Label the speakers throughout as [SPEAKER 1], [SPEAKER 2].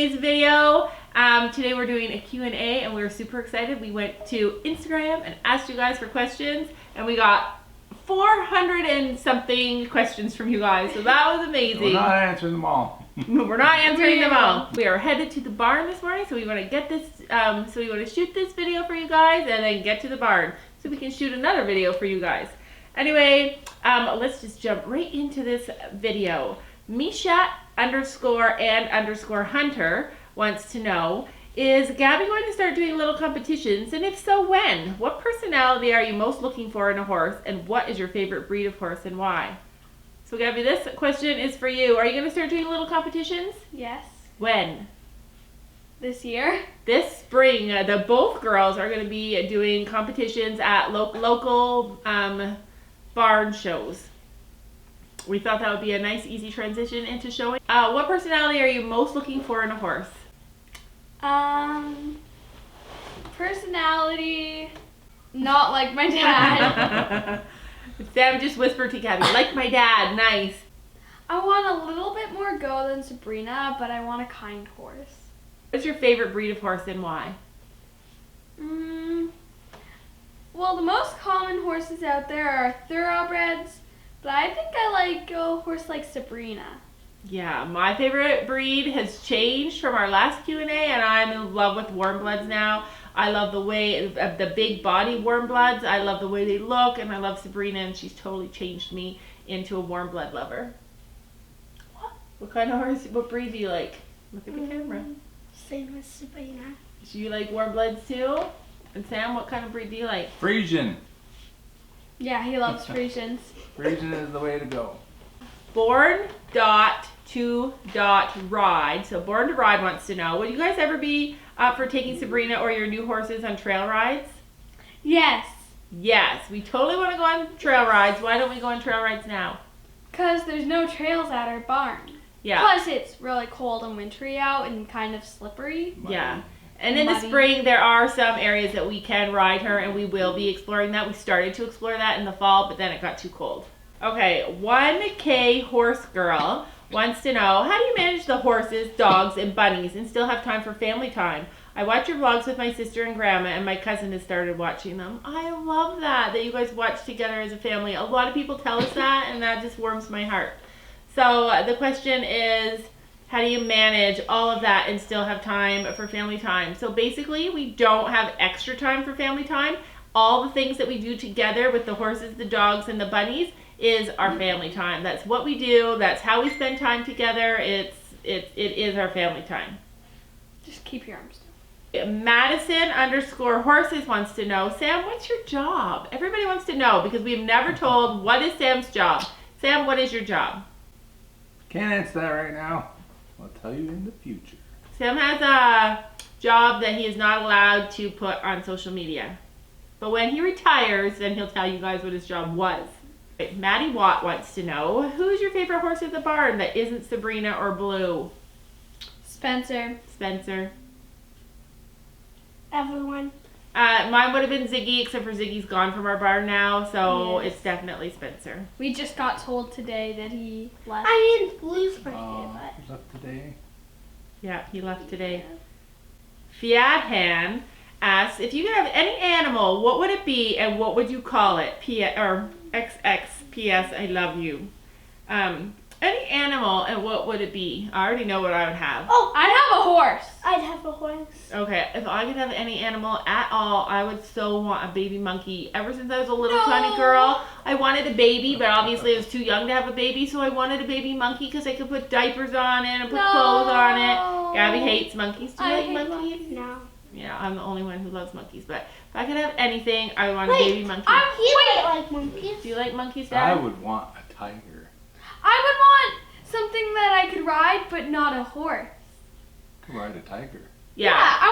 [SPEAKER 1] today's video. Today we're doing a Q&A and we're super excited. We went to Instagram and asked you guys for questions and we got 400 and something questions from you guys, so that was amazing.
[SPEAKER 2] We're not answering them all.
[SPEAKER 1] We're not answering them all. We are headed to the barn this morning, so we want to get this, so we want to shoot this video for you guys and then get to the barn so we can shoot another video for you guys. Anyway, let's just jump right into this video. Misha _and_ Hunter wants to know, is Gabby going to start doing little competitions, and if so, when? What personality are you most looking for in a horse, and what is your favorite breed of horse and why? So Gabby, this question is for you. Are you going to start doing little competitions?
[SPEAKER 3] Yes.
[SPEAKER 1] When?
[SPEAKER 3] This year?
[SPEAKER 1] This spring. Both girls are going to be doing competitions at local barn shows. We thought that would be a nice, easy transition into showing. What personality are you most looking for in a horse?
[SPEAKER 3] Personality, not like my dad.
[SPEAKER 1] Sam just whispered to Gabby, like my dad, nice.
[SPEAKER 3] I want a little bit more go than Sabrina, but I want a kind horse.
[SPEAKER 1] What's your favorite breed of horse and why?
[SPEAKER 3] Well, the most common horses out there are thoroughbreds, but I think I like a horse like Sabrina.
[SPEAKER 1] Yeah, my favorite breed has changed from our last Q&A, and I'm in love with warm bloods now. I love the way of the big body warm bloods. I love the way they look, and I love Sabrina, and she's totally changed me into a warm blood lover. What kind of horse? What breed do you like? Look at the camera.
[SPEAKER 4] Same as Sabrina.
[SPEAKER 1] Do you like warm bloods too? And Sam, what kind of breed do you like?
[SPEAKER 2] Frisian.
[SPEAKER 3] Yeah, he loves Frisians.
[SPEAKER 2] Frisian is the way to go.
[SPEAKER 1] Born.to.ride. So Born to Ride wants to know, would you guys ever be up for taking Sabrina or your new horses on trail rides?
[SPEAKER 3] Yes.
[SPEAKER 1] Yes, we totally want to go on trail rides. Why don't we go on trail rides now?
[SPEAKER 3] Because there's no trails at our barn.
[SPEAKER 1] Yeah.
[SPEAKER 3] Plus it's really cold and wintry out and kind of slippery.
[SPEAKER 1] Yeah. And in the spring, there are some areas that we can ride her, and we will be exploring that. We started to explore that in the fall, but then it got too cold. Okay, 1K Horse Girl wants to know, how do you manage the horses, dogs, and bunnies and still have time for family time? I watch your vlogs with my sister and grandma, and my cousin has started watching them. I love that you guys watch together as a family. A lot of people tell us that, and that just warms my heart. So the question is, how do you manage all of that and still have time for family time? So basically, we don't have extra time for family time. All the things that we do together with the horses, the dogs, and the bunnies is our family time. That's what we do. That's how we spend time together. It is our family time.
[SPEAKER 3] Just keep your arms down.
[SPEAKER 1] Madison _horses wants to know, Sam, what's your job? Everybody wants to know because we've never told what is Sam's job. Sam, what is your job?
[SPEAKER 2] Can't answer that right now. I'll tell you in the future.
[SPEAKER 1] Sam has a job that he is not allowed to put on social media. But when he retires, then he'll tell you guys what his job was. Right, Maddie Watt wants to know, who's your favorite horse at the barn that isn't Sabrina or Blue?
[SPEAKER 3] Spencer.
[SPEAKER 1] Spencer.
[SPEAKER 4] Everyone.
[SPEAKER 1] Mine would have been Ziggy, except for Ziggy's gone from our barn now, so
[SPEAKER 3] Yes.
[SPEAKER 1] it's definitely Spencer.
[SPEAKER 3] We just got told today that he left.
[SPEAKER 4] I mean, Blue's my favorite.
[SPEAKER 2] Who's up today?
[SPEAKER 1] Yeah, he left today. Fiadhan asks, if you could have any animal, what would it be and what would you call it? XXPS, I love you. Any animal and what would it be? I already know what I would have.
[SPEAKER 4] Oh,
[SPEAKER 3] I'd have a horse.
[SPEAKER 4] I'd have a horse.
[SPEAKER 1] Okay, if I could have any animal at all, I would so want a baby monkey. Ever since I was a little tiny girl, I wanted a baby, but obviously I was too young to have a baby, so I wanted a baby monkey because I could put diapers on it and put clothes on it. Gabby hates monkeys. Do you like monkeys?
[SPEAKER 4] No.
[SPEAKER 1] Yeah, I'm the only one who loves monkeys, but if I could have anything, I would want a baby monkey.
[SPEAKER 4] He might like monkeys.
[SPEAKER 1] Do you like monkeys, Dad?
[SPEAKER 2] I would want a tiger.
[SPEAKER 3] I would want something that I could ride, but not a horse.
[SPEAKER 2] Could ride a tiger.
[SPEAKER 1] Yeah.
[SPEAKER 3] I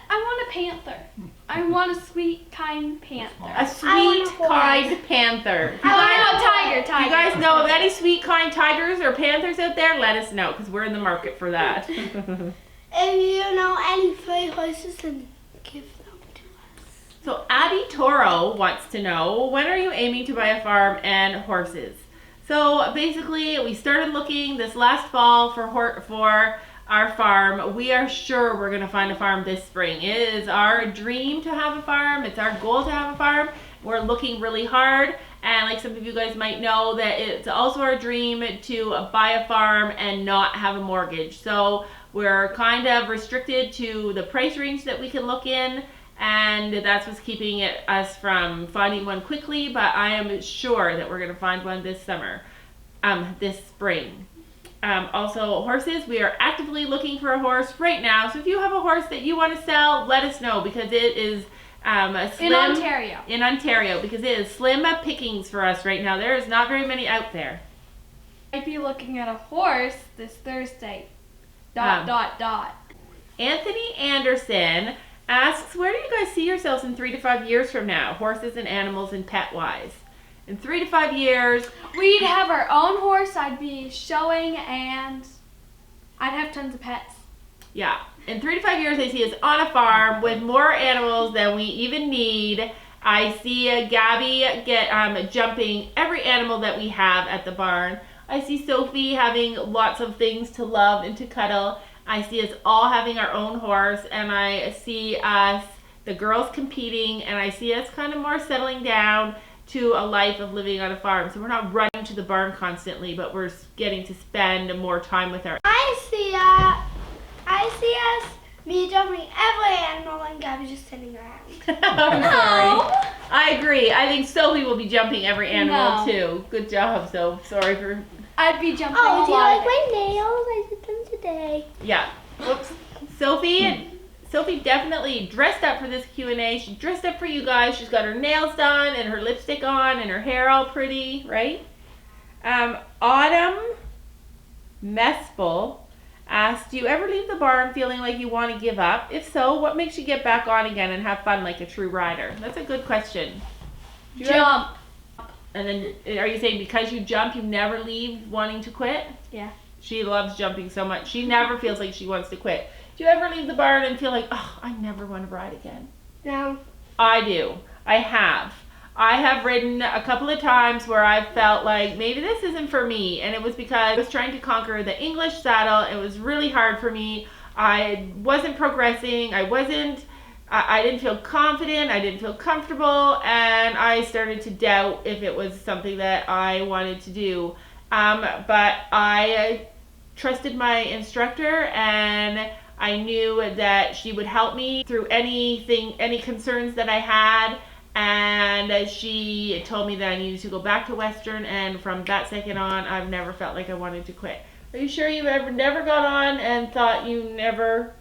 [SPEAKER 3] want a panther. I want a sweet, kind panther.
[SPEAKER 1] A sweet, kind panther.
[SPEAKER 3] I want a tiger.
[SPEAKER 1] If you guys know of any sweet, kind tigers or panthers out there, let us know, because we're in the market for that.
[SPEAKER 4] If you know any furry horses, then give them to us.
[SPEAKER 1] So Abby Toro wants to know, when are you aiming to buy a farm and horses? So basically, we started looking this last fall for our farm. We are sure we're going to find a farm this spring. It is our dream to have a farm. It's our goal to have a farm. We're looking really hard. And like some of you guys might know, that it's also our dream to buy a farm and not have a mortgage. So we're kind of restricted to the price range that we can look in, and that's what's keeping us from finding one quickly. But I am sure that we're going to find one this spring. Also, horses, we are actively looking for a horse right now. So if you have a horse that you want to sell, let us know, because it is slim, in Ontario, because it is slim pickings for us right now. There is not very many out there.
[SPEAKER 3] Might be looking at a horse this Thursday. ...
[SPEAKER 1] Anthony Anderson asks, where do you guys see yourselves in 3 to 5 years from now, horses and animals and pet wise? In 3 to 5 years,
[SPEAKER 3] we'd have our own horse. I'd be showing, and I'd have tons of pets.
[SPEAKER 1] Yeah. In 3 to 5 years, I see us on a farm with more animals than we even need. I see Gabby jumping every animal that we have at the barn. I see Sophie having lots of things to love and to cuddle. I see us all having our own horse, and I see us, the girls, competing, and I see us kind of more settling down to a life of living on a farm. So we're not running to the barn constantly, but we're getting to spend more time with our...
[SPEAKER 4] I see us, me jumping every animal and Gabby just sitting around.
[SPEAKER 1] I'm sorry. I agree. I think Sophie will be jumping every animal too. Good job, so sorry for...
[SPEAKER 3] I'd be jumping
[SPEAKER 4] do you like my nails? I did them today.
[SPEAKER 1] Yeah. Whoops. Sophie definitely dressed up for this Q&A. She dressed up for you guys. She's got her nails done and her lipstick on and her hair all pretty, right? Autumn Mespel asks, do you ever leave the barn feeling like you want to give up? If so, what makes you get back on again and have fun like a true rider? That's a good question.
[SPEAKER 3] Jump.
[SPEAKER 1] And then, are you saying because you jump, you never leave wanting to quit?
[SPEAKER 3] Yeah.
[SPEAKER 1] She loves jumping so much. She never feels like she wants to quit. Do you ever leave the barn and feel like, oh, I never want to ride again?
[SPEAKER 4] No.
[SPEAKER 1] I do. I have ridden a couple of times where I felt like maybe this isn't for me, and it was because I was trying to conquer the English saddle. It was really hard for me. I wasn't progressing. I didn't feel confident. I didn't feel comfortable, and I started to doubt if it was something that I wanted to do. But I trusted my instructor, and I knew that she would help me through any concerns that I had. And she told me that I needed to go back to Western, and from that second on, I've never felt like I wanted to quit. Are you sure you've never got on and thought you've never?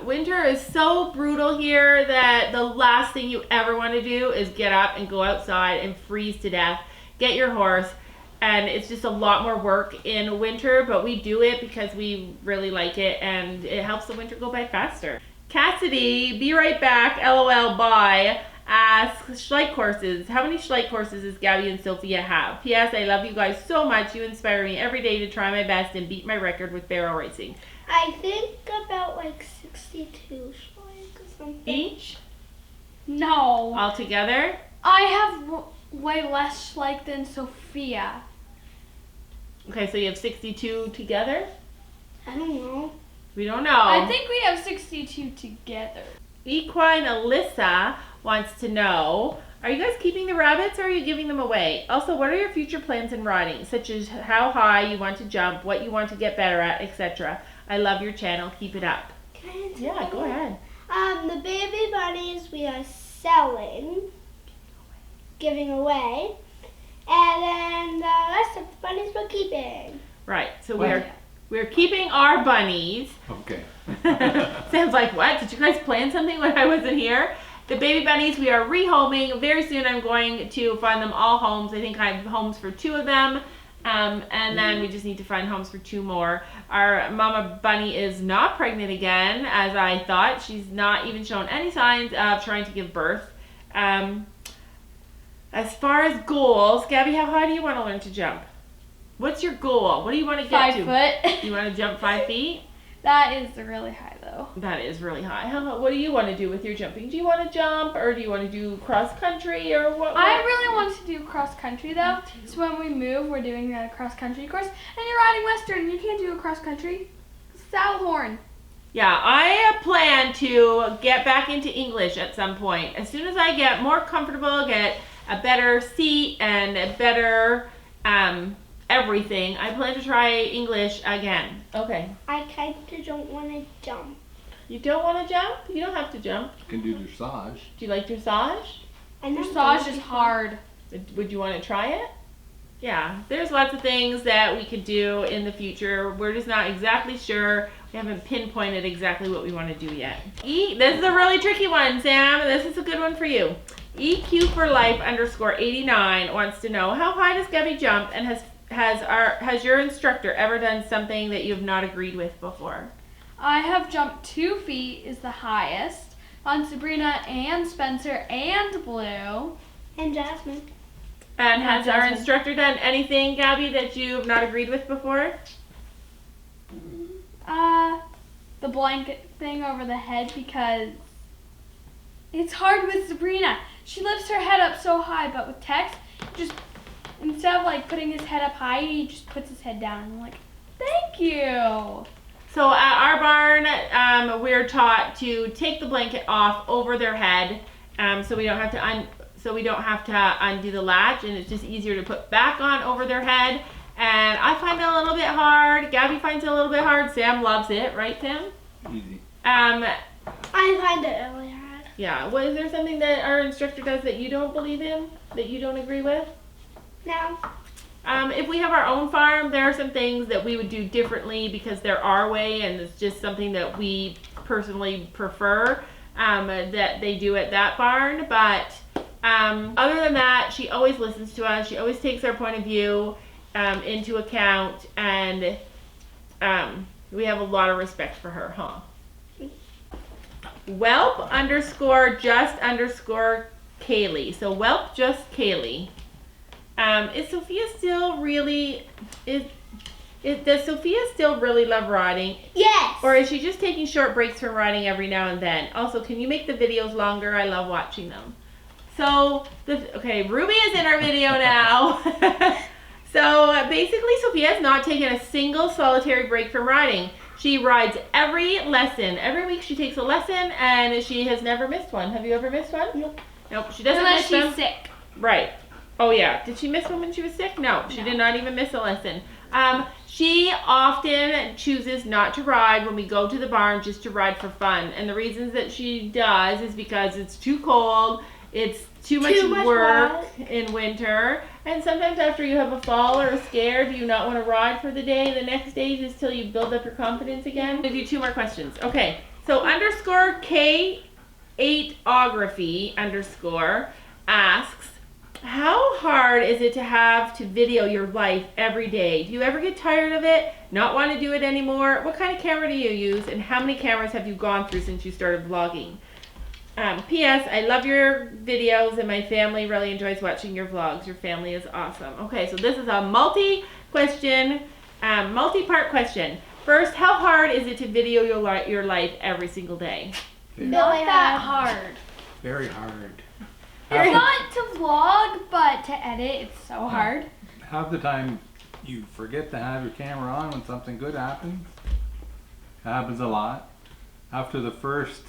[SPEAKER 1] Winter is so brutal here that the last thing you ever want to do is get up and go outside and freeze to death. Get your horse, and it's just a lot more work in winter, but we do it because we really like it, and it helps the winter go by faster. Cassidy, be right back, LOL, bye. Asks, Schleich courses. How many Schleich courses does Gabby and Sophia have? P.S. I love you guys so much. You inspire me every day to try my best and beat my record with barrel racing.
[SPEAKER 4] I think about like 62 Schleich or something.
[SPEAKER 1] Each?
[SPEAKER 3] No.
[SPEAKER 1] All together?
[SPEAKER 3] I have way less Schleich than Sophia.
[SPEAKER 1] Okay, so you have 62 together?
[SPEAKER 4] I don't know.
[SPEAKER 1] We don't know.
[SPEAKER 3] I think we have 62 together.
[SPEAKER 1] Equine Alyssa wants to know, are you guys keeping the rabbits or are you giving them away? Also, what are your future plans in riding, such as how high you want to jump, what you want to get better at, etc. I love your channel. Keep it up.
[SPEAKER 4] Can I answer
[SPEAKER 1] Yeah, go ahead.
[SPEAKER 4] The baby bunnies we are selling, giving away, and then the rest of the bunnies we're keeping.
[SPEAKER 1] Right, so we're keeping our bunnies.
[SPEAKER 2] Okay.
[SPEAKER 1] Sounds like what? Did you guys plan something when I wasn't here? The baby bunnies we are rehoming. Very soon I'm going to find them all homes. I think I have homes for 2 of them. And then we just need to find homes for 2 more. Our mama bunny is not pregnant again, as I thought. She's not even shown any signs of trying to give birth. As far as goals, Gabby, how high do you want to learn to jump? What's your goal? What do you want to get
[SPEAKER 3] 5
[SPEAKER 1] to?
[SPEAKER 3] foot.
[SPEAKER 1] You want to jump 5 feet?
[SPEAKER 3] That is really high, though.
[SPEAKER 1] That is really high. What do you want to do with your jumping? Do you want to jump, or do you want to do cross country, or what?
[SPEAKER 3] I really want to do cross country, though. So when we move, we're doing a cross country course. And you're riding Western. You can't do a cross country. saddle horn.
[SPEAKER 1] Yeah, I plan to get back into English at some point. As soon as I get more comfortable, get a better seat and a better everything, I plan to try English again. Okay.
[SPEAKER 4] I kind of don't want to jump.
[SPEAKER 1] You don't want to jump? You don't have to jump.
[SPEAKER 2] You can do dressage.
[SPEAKER 1] Do you like dressage?
[SPEAKER 4] And
[SPEAKER 3] Dressage is hard.
[SPEAKER 1] Would you want to try it? Yeah, there's lots of things that we could do in the future. We're just not exactly sure. We haven't pinpointed exactly what we want to do yet. This is a really tricky one, Sam. This is a good one for you. EQ for Life _89 wants to know, how high does Gabby jump, and has your instructor ever done something that you've not agreed with before?
[SPEAKER 3] I have jumped 2 feet is the highest on Sabrina and Spencer and Blue.
[SPEAKER 4] And Jasmine.
[SPEAKER 1] And has our
[SPEAKER 3] Jasmine.
[SPEAKER 1] instructor done anything, Gabby, that you've not agreed with before?
[SPEAKER 3] The blanket thing over the head, because it's hard with Sabrina. She lifts her head up so high, but with Tex, just instead of like putting his head up high, he just puts his head down. And I'm like, thank you.
[SPEAKER 1] So at our barn, we're taught to take the blanket off over their head, so we don't have to undo the latch, and it's just easier to put back on over their head. And I find it a little bit hard. Gabby finds it a little bit hard. Sam loves it, right, Sam?
[SPEAKER 2] Easy.
[SPEAKER 4] I find it really hard.
[SPEAKER 1] Yeah. Well, is there something that our instructor does that you don't believe in, that you don't agree with?
[SPEAKER 4] No.
[SPEAKER 1] If we have our own farm, there are some things that we would do differently because they're our way, and it's just something that we personally prefer that they do at that barn. But other than that, she always listens to us. She always takes our point of view into account, and we have a lot of respect for her, huh? Whelp _just_ Kaylee. So Whelp just Kaylee. Is Sophia still really does Sophia still really love riding?
[SPEAKER 4] Yes.
[SPEAKER 1] Or is she just taking short breaks from riding every now and then? Also, can you make the videos longer? I love watching them. So, Ruby is in our video now. So basically, Sophia has not taken a single solitary break from riding. She rides every lesson. Every week she takes a lesson, and she has never missed one. Have you ever missed one?
[SPEAKER 4] Nope.
[SPEAKER 1] Nope, she doesn't
[SPEAKER 3] Unless
[SPEAKER 1] miss them.
[SPEAKER 3] she's sick.
[SPEAKER 1] Right. Oh yeah. Did she miss one when she was sick? No, she did not even miss a lesson. She often chooses not to ride when we go to the barn, just to ride for fun. And the reasons that she does is because it's too cold, it's too much work in winter, and sometimes after you have a fall or a scare, do you not want to ride for the day? The next day, just till you build up your confidence again. I'm gonna do 2 more questions. Okay, so _K8ography_ asks, how hard is it to have to video your life every day? Do you ever get tired of it? Not want to do it anymore? What kind of camera do you use, and how many cameras have you gone through since you started vlogging? P.S. I love your videos, and my family really enjoys watching your vlogs. Your family is awesome. Okay, so this is a multi-part question. First, how hard is it to video your life every single day?
[SPEAKER 3] Not that hard.
[SPEAKER 2] Very hard.
[SPEAKER 3] It's not to vlog, but to edit, it's so hard.
[SPEAKER 2] Half the time you forget to have your camera on when something good happens. It happens a lot. After the first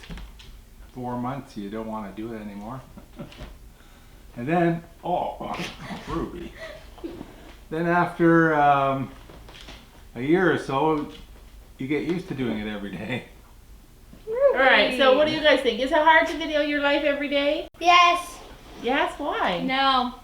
[SPEAKER 2] 4 months, you don't want to do it anymore. And then, Ruby. Then after a year or so, you get used to doing it every day.
[SPEAKER 1] Alright, so what do you guys think? Is it hard to video your life every day?
[SPEAKER 4] Yes.
[SPEAKER 1] Yes, why?
[SPEAKER 3] No.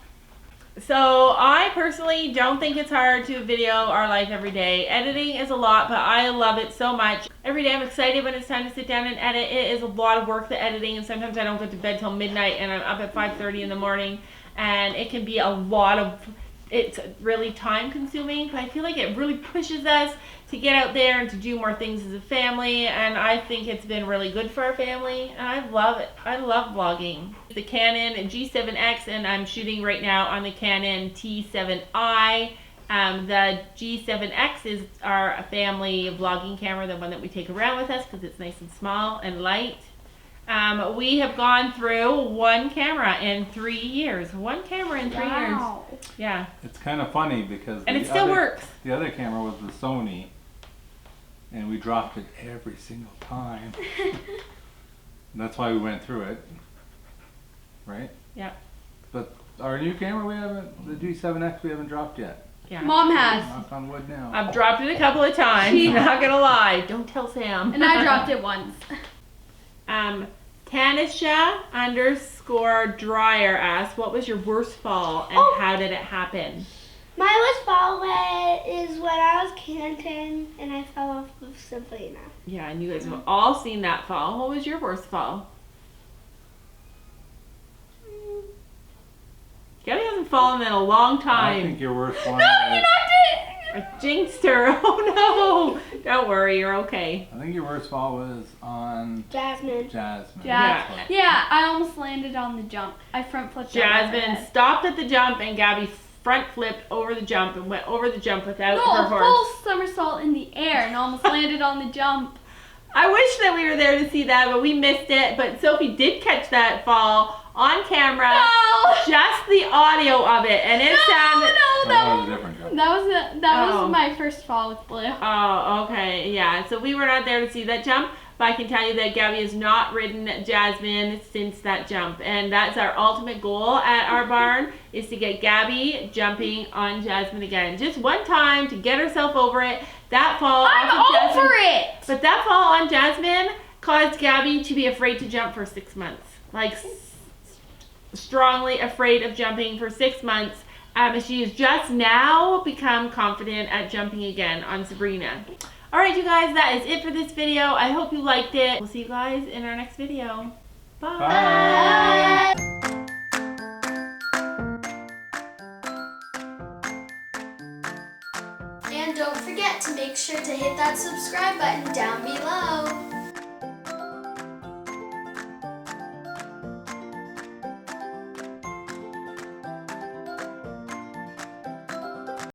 [SPEAKER 1] So I personally don't think it's hard to video our life every day. Editing is a lot, but I love it so much. Every day I'm excited when it's time to sit down and edit. It is a lot of work, the editing, and sometimes I don't get to bed till midnight and I'm up at 5:30 in the morning, and it can be a lot of, it's really time consuming, but I feel like it really pushes us to get out there and to do more things as a family, and I think it's been really good for our family, and I love it. I love vlogging. The Canon G7X, and I'm shooting right now on the Canon T7i. The G7X is our family vlogging camera, the one that we take around with us because it's nice and small and light. We have gone through 1 camera in 3 years. 1 camera in 3 years. Yeah.
[SPEAKER 2] It's kind of funny because
[SPEAKER 1] And it still works.
[SPEAKER 2] The other camera was the Sony, and we dropped it every single time. That's why we went through it, right?
[SPEAKER 1] Yeah.
[SPEAKER 2] But our new camera, the G7X, we haven't dropped yet.
[SPEAKER 1] Yeah.
[SPEAKER 3] Mom has.
[SPEAKER 2] Knock on wood now.
[SPEAKER 1] I've dropped it a couple of times. Not gonna lie. Don't tell Sam.
[SPEAKER 3] And I dropped it once.
[SPEAKER 1] Tanisha_Dryer asked, what was your worst fall and how did it happen?
[SPEAKER 4] My worst fall is when I was camping and I fell off of Sabrina.
[SPEAKER 1] Yeah, and you guys have all seen that fall. What was your worst fall? Gabby hasn't fallen in a long
[SPEAKER 2] I
[SPEAKER 1] time.
[SPEAKER 2] think your worst one.
[SPEAKER 3] No, you knocked it.
[SPEAKER 1] I jinxed her. Oh no. Don't worry, you're okay.
[SPEAKER 2] I think your worst fall was on
[SPEAKER 4] Jasmine.
[SPEAKER 2] Jasmine.
[SPEAKER 3] Yeah.
[SPEAKER 2] That's what-
[SPEAKER 3] Yeah, I almost landed on the jump. I front flipped over her
[SPEAKER 1] Jasmine
[SPEAKER 3] head.
[SPEAKER 1] stopped at the jump and Gabby front flipped over the jump and went over the jump without
[SPEAKER 3] No,
[SPEAKER 1] her
[SPEAKER 3] a
[SPEAKER 1] horse.
[SPEAKER 3] full somersault in the air and almost landed on the jump.
[SPEAKER 1] I wish that we were there to see that, but we missed it. But Sophie did catch that fall on camera.
[SPEAKER 3] No!
[SPEAKER 1] Just the audio of it, and it sounded.
[SPEAKER 2] Oh, that was a different jump.
[SPEAKER 3] That
[SPEAKER 1] Oh.
[SPEAKER 3] was my first fall with Blue.
[SPEAKER 1] Oh, okay, yeah. So we were not there to see that jump, but I can tell you that Gabby has not ridden Jasmine since that jump, and that's our ultimate goal at our barn is to get Gabby jumping on Jasmine again, just one time to get herself over it. That fall
[SPEAKER 3] I'm
[SPEAKER 1] off of Jasmine,
[SPEAKER 3] over it!
[SPEAKER 1] but that fall on Jasmine caused Gabby to be afraid to jump for 6 months, like strongly afraid of jumping for 6 months. She has just now become confident at jumping again on Sabrina. Alright you guys, that is it for this video. I hope you liked it. We'll see you guys in our next video. Bye.
[SPEAKER 2] Bye.
[SPEAKER 5] And don't forget to make sure to hit that subscribe button down below.